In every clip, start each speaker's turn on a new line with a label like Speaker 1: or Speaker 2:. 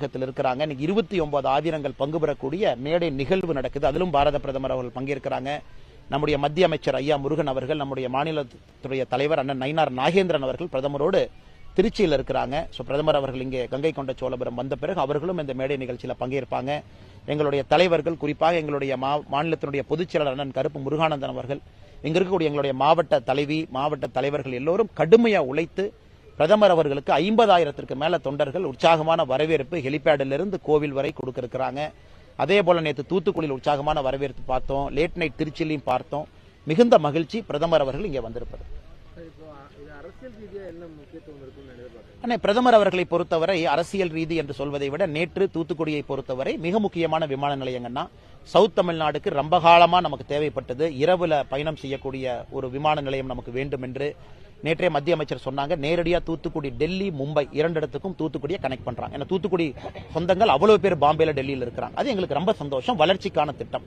Speaker 1: இருக்கிறாங்க. இன்னைக்கு 29 ஆதீனங்கள் பங்கு பெறக்கூடிய மேடை நிகழ்வு நடக்குது. அதிலும் பாரத பிரதமர் அவர்கள் பங்கேற்கிறாங்க. நம்முடைய மத்திய அமைச்சர் ஐயா முருகன் அவர்கள், நம்முடைய மாநிலத்துடைய தலைவர் அண்ணன் நயினார் நாகேந்திரன் அவர்கள் பிரதமரோடு திருச்சியில் இருக்கிறாங்க. பிரதமர் அவர்கள் இங்கே கங்கை கொண்ட சோழபுரம் வந்த பிறகு அவர்களும் இந்த மேடை நிகழ்ச்சியில் பங்கேற்பாங்க. எங்களுடைய தலைவர்கள், குறிப்பாக எங்களுடைய மாநிலத்தினுடைய பொதுச் செயலாளர் அண்ணன் கருப்பு முருகானந்தன் அவர்கள், இங்க இருக்கக்கூடிய எங்களுடைய மாவட்ட தலைவி, மாவட்ட தலைவர்கள் எல்லோரும் கடுமையா உழைத்து பிரதமர் அவர்களுக்கு 50,000க்கு மேல தொண்டர்கள் உற்சாகமான வரவேற்பு ஹெலிபேடிலிருந்து கோவில் வரை கொடுத்திருக்கிறாங்க. அதே போல நேற்று தூத்துக்குடியில் உற்சாகமான வரவேற்பு பார்த்தோம். லேட் நைட் திருச்சியிலையும் பார்த்தோம். மிகுந்த மகிழ்ச்சி பிரதமர் அவர்கள் இங்கே வந்திருப்பது. பிரதமர் அவர்களை பொறுத்தவரை அரசியல் ரீதி என்று சொல்வதை விட நேற்று தூத்துக்குடியை பொறுத்தவரை மிக முக்கியமான விமான நிலையங்கன்னா சவுத் தமிழ்நாடுக்கு ரொம்ப காலமா நமக்கு தேவைப்பட்டது. இரவுல பயணம் செய்யக்கூடிய ஒரு விமான நிலையம் நமக்கு வேண்டும் என்று நேற்றே மத்திய அமைச்சர் சொன்னாங்க. நேரடியா தூத்துக்குடி, டெல்லி, மும்பை இரண்டு இடத்துக்கும் தூத்துக்குடியை கனெக்ட் பண்றாங்க. ஏன்னா தூத்துக்குடி சொந்தங்கள் அவ்வளவு பேர் பாம்பேல, டெல்லியில் இருக்கிறாங்க. அது எங்களுக்கு ரொம்ப சந்தோஷம். வளர்ச்சிக்கான திட்டம்.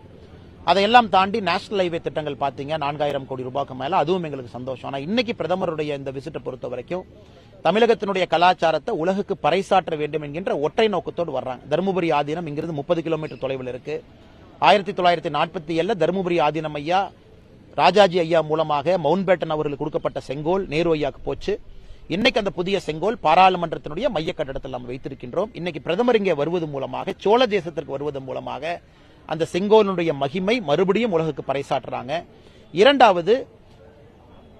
Speaker 1: அதையெல்லாம் தாண்டி நேஷனல் ஹைவே திட்டங்கள் பாத்தீங்க 4000 கோடி ரூபாய்க்கு மேல, அதுவும் எங்களுக்கு சந்தோஷம். ஆனா இன்னைக்கு பிரதமருடைய இந்த விசிட்டை பொறுத்த வரைக்கும் தமிழகத்தினுடைய கலாச்சாரத்தை உலகுக்கு பறைசாற்ற வேண்டும் என்கின்ற ஒற்றை நோக்கத்தோடு வர்றாங்க. தருமபுரி ஆதீனம் இங்கிருந்து 30 கிலோமீட்டர் தொலைவில் இருக்கு. 1947 தருமபுரி ஆதீனம் ஐயா ராஜாஜி ஐயா மூலமாக மவுண்ட் பேட்டன் அவர்களுக்கு கொடுக்கப்பட்ட செங்கோல் நேரு ஐயாக்கு போச்சு. இன்னைக்கு அந்த புதிய செங்கோல் பாராளுமன்றத்தினுடைய மைய கட்டடத்தில் நாம் வைத்திருக்கின்றோம். இன்னைக்கு பிரதமர் இங்கே வருவது மூலமாக, சோழ தேசத்திற்கு வருவது மூலமாக அந்த செங்கோலுடைய மகிமை மறுபடியும் உலகுக்கு பறைசாற்றுறாங்க. இரண்டாவது,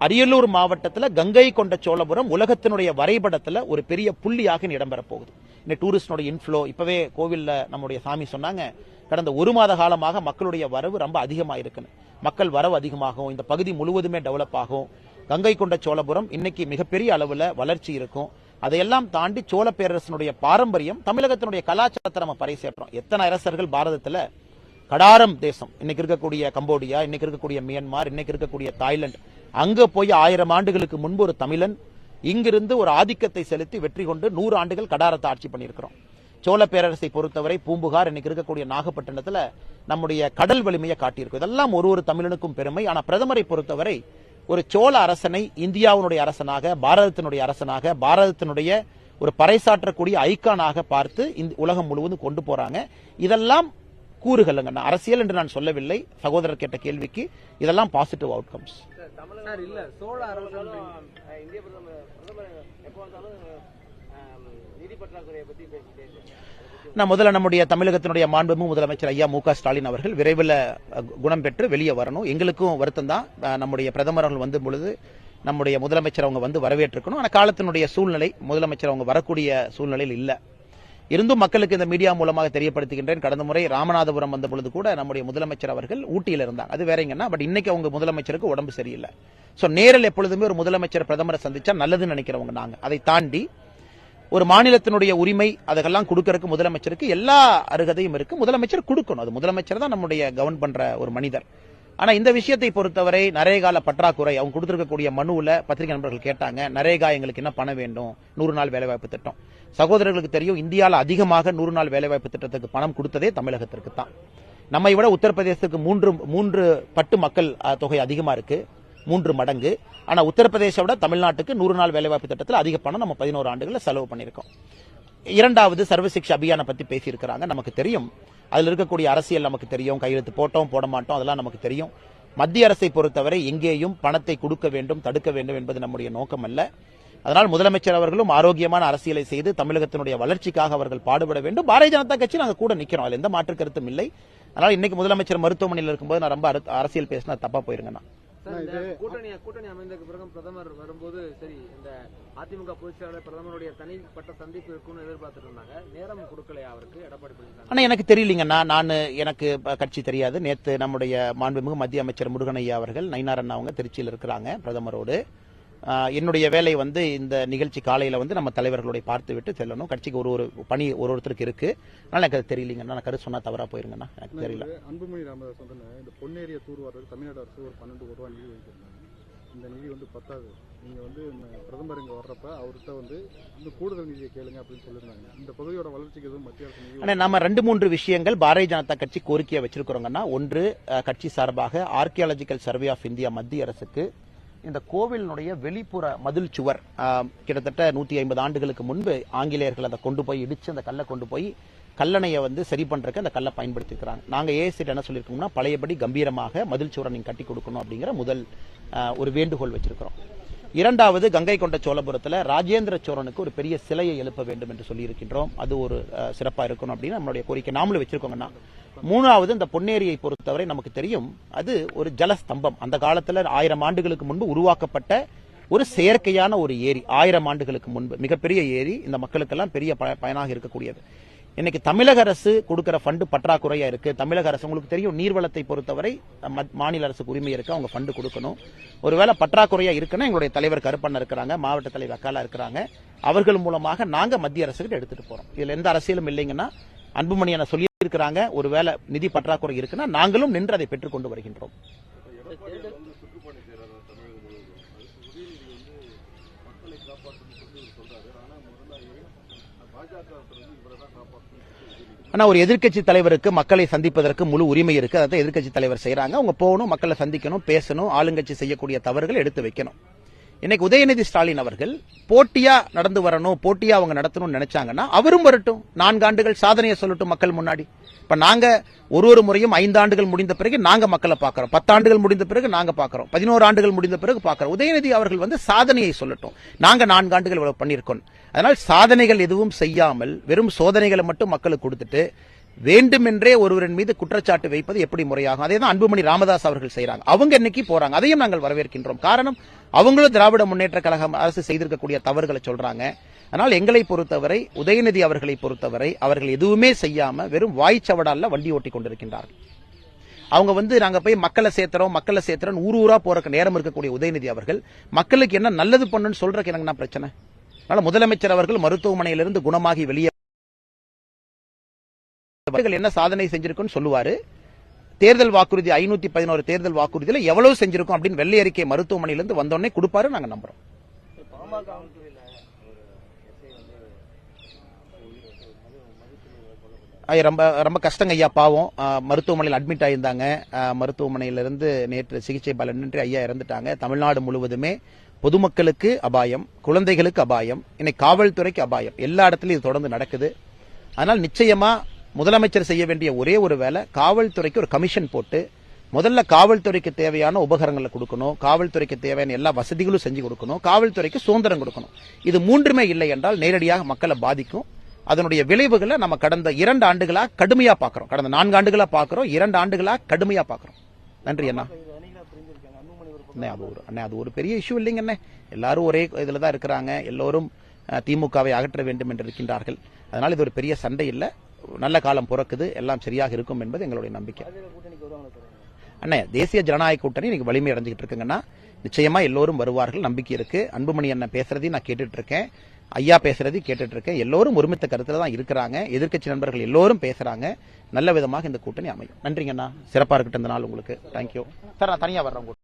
Speaker 1: அரியலூர் மாவட்டத்தில் கங்கை கொண்ட சோழபுரம் உலகத்தினுடைய வரைபடத்தில் ஒரு பெரிய புள்ளியாக இடம்பெற போகுது. இந்த டூரிஸ்டோட இன்ஃப்ளோ இப்பவே கோவில்ல நம்முடைய சாமி சொன்னாங்க, கடந்த ஒரு மாத காலமாக மக்களுடைய வரவு ரொம்ப அதிகமாக இருக்குன்னு. மக்கள் வரவு அதிகமாகும், இந்த பகுதி முழுவதுமே டெவலப் ஆகும். கங்கை கொண்ட சோழபுரம் இன்னைக்கு மிகப்பெரிய அளவில் வளர்ச்சி இருக்கும். அதையெல்லாம் தாண்டி சோழ பேரரசனுடைய பாரம்பரியம், தமிழகத்தினுடைய கலாச்சாரத்தை நம்ம பறைசேற்றோம். எத்தனை அரசர்கள் பாரதத்தில், கடாரம் தேசம், இன்னைக்கு இருக்கக்கூடிய கம்போடியா, இன்னைக்கு இருக்கக்கூடிய மியான்மர், இன்னைக்கு இருக்கக்கூடிய தாய்லாந்து, அங்க போய் 1000 ஆண்டுகளுக்கு முன்பு ஒரு தமிழன் இங்கிருந்து ஒரு ஆதிக்கத்தை செலுத்தி வெற்றி கொண்டு 100 ஆண்டுகள் கடாரத்தை ஆட்சி பண்ணியிருக்கிறோம். சோழ பேரரசை பொறுத்தவரை பூம்புகார், இன்னைக்கு இருக்கக்கூடிய நாகப்பட்டினத்தில் நம்முடைய கடல் வலிமையை காட்டியிருக்கும். இதெல்லாம் ஒரு தமிழனுக்கும் பெருமை. ஆனா பிரதமரை பொறுத்தவரை ஒரு சோழ அரசனை இந்தியாவுடைய அரசனாக, பாரதத்தினுடைய அரசனாக, பாரதத்தினுடைய ஒரு பறைசாற்றக்கூடிய ஐக்கானாக பார்த்து உலகம் முழுவதும் கொண்டு போறாங்க. இதெல்லாம் கூறுகள், அரசியல் என்று நான் சொல்லவில்லை. சகோதரர் கேட்ட கேள்விக்கு இதெல்லாம் பாசிட்டிவ் அவுட்கம்ஸ். முதல்ல நம்முடைய தமிழகத்தினுடைய மாண்புமிகு முதலமைச்சர் ஐயா மு.க. ஸ்டாலின் அவர்கள் விரைவில் குணம் பெற்று வெளியே வரணும். எங்களுக்கும் வருத்தம் தான். நம்முடைய பிரதமர் அவர்கள் வந்த பொழுது நம்முடைய முதலமைச்சர் அவங்க வந்து வரவேற்றிருக்கணும். ஆனால் காலத்தினுடைய சூழ்நிலை, முதலமைச்சர் அவங்க வரக்கூடிய சூழ்நிலையில் இல்லை. இருந்தும் மக்களுக்கு இந்த மீடியா மூலமாக தெரியப்படுத்துகின்றேன். கடந்த முறை ராமநாதபுரம் வந்த பொழுது கூட நம்முடைய முதலமைச்சர் அவர்கள் ஊட்டியில் இருந்தாங்க. அது வேறங்கன்னா, பட் இன்னைக்கு அவங்க முதலமைச்சருக்கு உடம்பு சரியில்லை. நேரில் எப்பொழுதுமே ஒரு முதலமைச்சர் பிரதமரை சந்திச்சா நல்லதுன்னு நினைக்கிறவங்க நாங்க. அதை தாண்டி ஒரு மாநிலத்தினுடைய உரிமை அதெல்லாம் கொடுக்கறதுக்கு முதலமைச்சருக்கு எல்லா அருகதையும் இருக்கு. முதலமைச்சர் கொடுக்கணும். அது முதலமைச்சர் தான் நம்முடைய கவர்ன் பண்ற ஒரு மனிதர். ஆனா இந்த விஷயத்தை பொறுத்தவரை நரேகால பற்றாக்குறை, அவங்க கொடுத்திருக்கக்கூடிய மனுவில் பத்திரிகை நண்பர்கள் கேட்டாங்க, நரேகா எங்களுக்கு என்ன பணம் வேண்டும், 100 நாள் வேலைவாய்ப்பு திட்டம். சகோதரர்களுக்கு தெரியும், இந்தியாவில் அதிகமாக 100 நாள் வேலைவாய்ப்பு திட்டத்துக்கு பணம் கொடுத்ததே தமிழகத்திற்கு தான். நம்மை விட உத்தரப்பிரதேசத்துக்கு 3 பட்டு மக்கள் தொகை அதிகமா இருக்கு, 3 மடங்கு. ஆனா உத்தரப்பிரதேச விட தமிழ்நாட்டுக்கு 100 நாள் வேலைவாய்ப்பு திட்டத்தில் அதிக பணம் நம்ம 11 ஆண்டுகளில் செலவு பண்ணிருக்கோம். இரண்டாவது, சர்வசிக்ஷா அபியானை பத்தி பேசியிருக்கிறாங்க. நமக்கு தெரியும், அதில் இருக்கக்கூடிய அரசியல் நமக்கு தெரியும். கையெழுத்து போட்டோம் போட மாட்டோம் அதெல்லாம் நமக்கு தெரியும். மத்திய அரசை பொறுத்தவரை எங்கேயும் பணத்தை கொடுக்க வேண்டும், தடுக்க வேண்டும் என்பது நம்முடைய நோக்கம் அல்ல. அதனால் முதலமைச்சர் அவர்களும் ஆரோக்கியமான அரசியலை செய்து தமிழகத்தினுடைய வளர்ச்சிக்காக அவர்கள் பாடுபட வேண்டும். பாரதிய ஜனதா கட்சி நாங்கள் கூட நிக்கிறோம், அதில் எந்த மாற்று கருத்தும் இல்லை. அதனால் இன்னைக்கு முதலமைச்சர் மருத்துவமனையில் இருக்கும்போது நான் ரொம்ப அரசியல் பேசினா தப்பா போயிருங்கண்ணா.
Speaker 2: கூட்டணி அமைந்ததுக்கு பிறகு பிரதமர் வரும்போது சரி, இந்த அதிமுக பொதுச் செயலாளர் பிரதமருடைய தனிப்பட்ட சந்திப்பு இருக்கும்னு எதிர்பார்த்துட்டு இருந்தாங்க. நேரம் கொடுக்கலையா அவருக்கு எடப்பாடி பழனிசாமி?
Speaker 1: ஆனா எனக்கு தெரியலீங்கண்ணா, எனக்கு கட்சி தெரியாது. நேற்று நம்முடைய மாண்புமிகு மத்திய அமைச்சர் முருகன் ஐயா அவர்கள், நயினார் அண்ணா அவங்க திருச்சியில் இருக்கிறாங்க பிரதமரோடு. என்னுடைய வேலை வந்து இந்த நிகழ்ச்சி காலையில வந்து நம்ம தலைவர்களுடைய பார்த்து விட்டு செல்லணும். கட்சிக்கு ஒரு பணி ஒருத்தருக்கு இருக்கு. அதனால எனக்கு அது தெரியலீங்கண்ணா, நான் கருத்து சொன்னா தவறா போயிருங்கண்ணா, எனக்கு தெரியல.
Speaker 3: அன்புமணி ராமதாஸ் வந்து இந்த பொன்னேரிய தூர்வாரது தமிழ்நாடு அரசு ஒரு 12 கோடி ரூபாய் நிதி வைக்கிறாங்க. இந்த நிதி வந்து பத்தாது, நீங்க வந்து பிரதமர் இங்க வர்றப்ப அவர்கிட்ட வந்து இந்த கூடுதல் நிதியை கேளுங்க அப்படின்னு சொல்லியிருந்தாங்க. இந்த பகுதியோட வளர்ச்சிக்கு எதுவும் மத்திய அரசு
Speaker 1: நம்ம 2-3 விஷயங்கள் பாரதிய ஜனதா கட்சி கோரிக்கையை வச்சிருக்கிறோங்கன்னா, ஒன்று, கட்சி சார்பாக ஆர்கியாலஜிக்கல் சர்வே ஆஃப் இந்தியா மத்திய அரசுக்கு இந்த கோவிலினுடைய வெளிப்புற மதில் சுவர் கிட்டத்தட்ட 150 ஆண்டுகளுக்கு முன்பு ஆங்கிலேயர்கள் அதை கொண்டு போய் இடிச்சு அந்த கல்லை கொண்டு போய் கல்லணையை வந்து சரி பண்றதுக்கு அந்த கல்லை பயன்படுத்திக்கிறாங்க. நாங்க ஏசிட் என்ன சொல்லியிருக்கோம்னா, பழையபடி கம்பீரமாக மதில் சுவரை நீங்க கட்டி கொடுக்கணும் அப்படிங்கிற முதல் ஒரு வேண்டுகோள் வச்சிருக்கிறோம். இரண்டாவது, கங்கை கொண்ட சோழபுரத்தில் ராஜேந்திர சோழனுக்கு ஒரு பெரிய சிலையை எழுப்ப வேண்டும் என்று சொல்லியிருக்கின்றோம். அது ஒரு சிறப்பா இருக்கணும் அப்படின்னு நம்மளுடைய கோரிக்கை நாமளும் வச்சிருக்கோங்கன்னா. மூணாவது, இந்த பொன்னேரியை பொறுத்தவரை நமக்கு தெரியும், அது ஒரு ஜலஸ்தம்பம். அந்த காலத்துல 1000 ஆண்டுகளுக்கு முன்பு உருவாக்கப்பட்ட ஒரு செயற்கையான ஒரு ஏரி. 1000 ஆண்டுகளுக்கு முன்பு மிகப்பெரிய ஏரி. இந்த மக்களுக்கெல்லாம் பெரிய பயனாக இருக்கக்கூடியது. இன்னைக்கு தமிழக அரசு கொடுக்கிற ஃபண்டு பற்றாக்குறையா இருக்கு. தமிழக அரசு உங்களுக்கு தெரியும், நீர்வளத்தை பொறுத்தவரை மாநில அரசுக்கு உரிமை இருக்கு, அவங்க ஃபண்டு கொடுக்கணும். ஒருவேளை பற்றாக்குறையா இருக்குன்னா எங்களுடைய தலைவர் கருப்பண்ண இருக்கிறாங்க, மாவட்ட தலைவர் அக்காலா இருக்கிறாங்க, அவர்கள் மூலமாக நாங்க மத்திய அரசுகிட்ட எடுத்துட்டு போறோம். இதுல எந்த அரசியலும் இல்லைங்கன்னா, அன்புமணி என்ன சொல்லி இருக்கிறாங்க, ஒருவேளை நிதி பற்றாக்குறை இருக்குன்னா நாங்களும் நின்று அதை பெற்றுக் கொண்டு வருகின்றோம். ஆனா ஒரு எதிர்க்கட்சி தலைவருக்கு மக்களை சந்திப்பதற்கு முழு உரிமை இருக்கு. அதை எதிர்க்கட்சி தலைவர் செய்யறாங்க. அவங்க போகணும், மக்களை சந்திக்கணும், பேசணும், ஆளுங்கட்சி செய்யக்கூடிய தவறுகள் எடுத்து வைக்கணும். இன்னைக்கு உதயநிதி ஸ்டாலின் அவர்கள் போட்டியா நடந்து வரணும், போட்டியா அவங்க நடத்தணும்னு நினைச்சாங்கன்னா அவரும் வரட்டும், 4 ஆண்டுகள் சாதனையை சொல்லட்டும் மக்கள் முன்னாடி. இப்ப நாங்க ஒரு முறையும் 5 ஆண்டுகள் முடிந்த பிறகு நாங்க மக்களை பாக்கிறோம், 10 ஆண்டுகள் முடிந்த பிறகு நாங்க பாக்கிறோம், 11 ஆண்டுகள் முடிந்த பிறகு பாக்கிறோம். உதயநிதி அவர்கள் வந்து சாதனையை சொல்லட்டும். நாங்க 4 ஆண்டுகள் இவ்வளவு பண்ணிருக்கோம். அதனால் சாதனைகள் எதுவும் செய்யாமல் வெறும் சோதனைகளை மட்டும் மக்களுக்கு கொடுத்துட்டு வேண்டுமென்றே ஒருவரின் மீது குற்றச்சாட்டு வைப்பது எப்படி முறையாகும்? அதே தான் அன்புமணி ராமதாஸ் அவர்கள் செய்யறாங்க. அவங்க இன்னைக்கு போறாங்க, அதையும் நாங்கள் வரவேற்கின்றோம். காரணம், அவங்களும் திராவிட முன்னேற்ற கழகம் அரசு செய்திருக்கக்கூடிய தவறுகளை சொல்றாங்க. ஆனால் எங்களை பொறுத்தவரை, உதயநிதி அவர்களை பொறுத்தவரை, அவர்கள் எதுவுமே செய்யாம வெறும் வாய்ச்சவடால வண்டி ஓட்டி கொண்டிருக்கின்றார்கள். அவங்க வந்து நாங்க போய் மக்களை சேர்த்துறோம் ஊரா போறக்கு நேரம் இருக்கக்கூடிய உதயநிதி அவர்கள் மக்களுக்கு என்ன நல்லது பண்ணுன்னு சொல்றதுக்கு எனக்கு என்ன பிரச்சனை? அதனால முதலமைச்சர் அவர்கள் மருத்துவமனையிலிருந்து குணமாகி வெளியே என்ன சாதனை செஞ்சிருக்குன்னு சொல்லுவாரு. தேர்தல் வாக்குறுதி 511 தேர்தல் வாக்குறுதியில எவ்வளவு செஞ்சிருக்கும் அப்படின்னு வெள்ளை அறிக்கை மருத்துவமனையிலிருந்து வந்தோடனே கொடுப்பாரு, நாங்க நம்புறோம். ரொம்ப ரொம்ப கஷ்டங்க ஐயா, பாவம். மருத்துவமனையில் அட்மிட் ஆயிருந்தாங்க. மருத்துவமனையிலிருந்து நேற்று சிகிச்சை பலனின்றி ஐயா இறந்துட்டாங்க. தமிழ்நாடு முழுவதுமே பொதுமக்களுக்கு அபாயம், குழந்தைகளுக்கு அபாயம், இன்னைக்கு காவல்துறைக்கு அபாயம், எல்லா இடத்துலயும் இது தொடர்ந்து நடக்குது. அதனால் நிச்சயமா முதலமைச்சர் செய்ய வேண்டிய ஒரே ஒரு வேலை, காவல்துறைக்கு ஒரு கமிஷன் போட்டு முதல்ல காவல்துறைக்கு தேவையான உபகரணங்களை கொடுக்கணும், காவல்துறைக்கு தேவையான எல்லா வசதிகளும் செஞ்சு கொடுக்கணும், காவல்துறைக்கு சுதந்திரம் கொடுக்கணும். இது மூன்றுமே இல்லை என்றால் நேரடியாக மக்களை பாதிக்கும். அதனுடைய விளைவுகளை நம்ம கடந்த 2 ஆண்டுகளா கடுமையா பாக்குறோம். கடந்த 4 ஆண்டுகளா பாக்குறோம், 2 ஆண்டுகளா கடுமையா பாக்குறோம். நன்றி அண்ணா. அது ஒரு பெரிய இஷ்யூ இல்லைங்க அண்ணே. எல்லாரும் ஒரே இதுலதான் இருக்கிறாங்க. எல்லோரும் திமுகவை அகற்ற வேண்டும் என்று இருக்கின்றார்கள். அதனால இது ஒரு பெரிய சண்டை இல்ல. நல்ல காலம் பிறக்குது, எல்லாம் சரியாக இருக்கும் என்பது எங்களுடைய நம்பிக்கை. அண்ணே, தேசிய ஜனநாயக கூட்டணி இன்னைக்கு வலிமை அடைஞ்சிட்டு இருக்குங்கன்னா நிச்சயமா எல்லோரும் வருவார்கள், நம்பிக்கை இருக்கு. அன்புமணி அண்ணன் பேசுறதையும் நான் கேட்டுட்டு இருக்கேன், ஐயா பேசுறதையும் கேட்டுட்டு இருக்கேன். எல்லோரும் ஒருமித்த கருத்துல தான் இருக்கிறாங்க. எதிர்க்கட்சி நண்பர்கள் எல்லோரும் பேசுறாங்க. நல்ல விதமாக இந்த கூட்டணி அமையும். நன்றிங்கண்ணா, சிறப்பா இருக்கட்டும் இந்த நாள் உங்களுக்கு. Thank you sir. நான் தனியா வர்றேன்.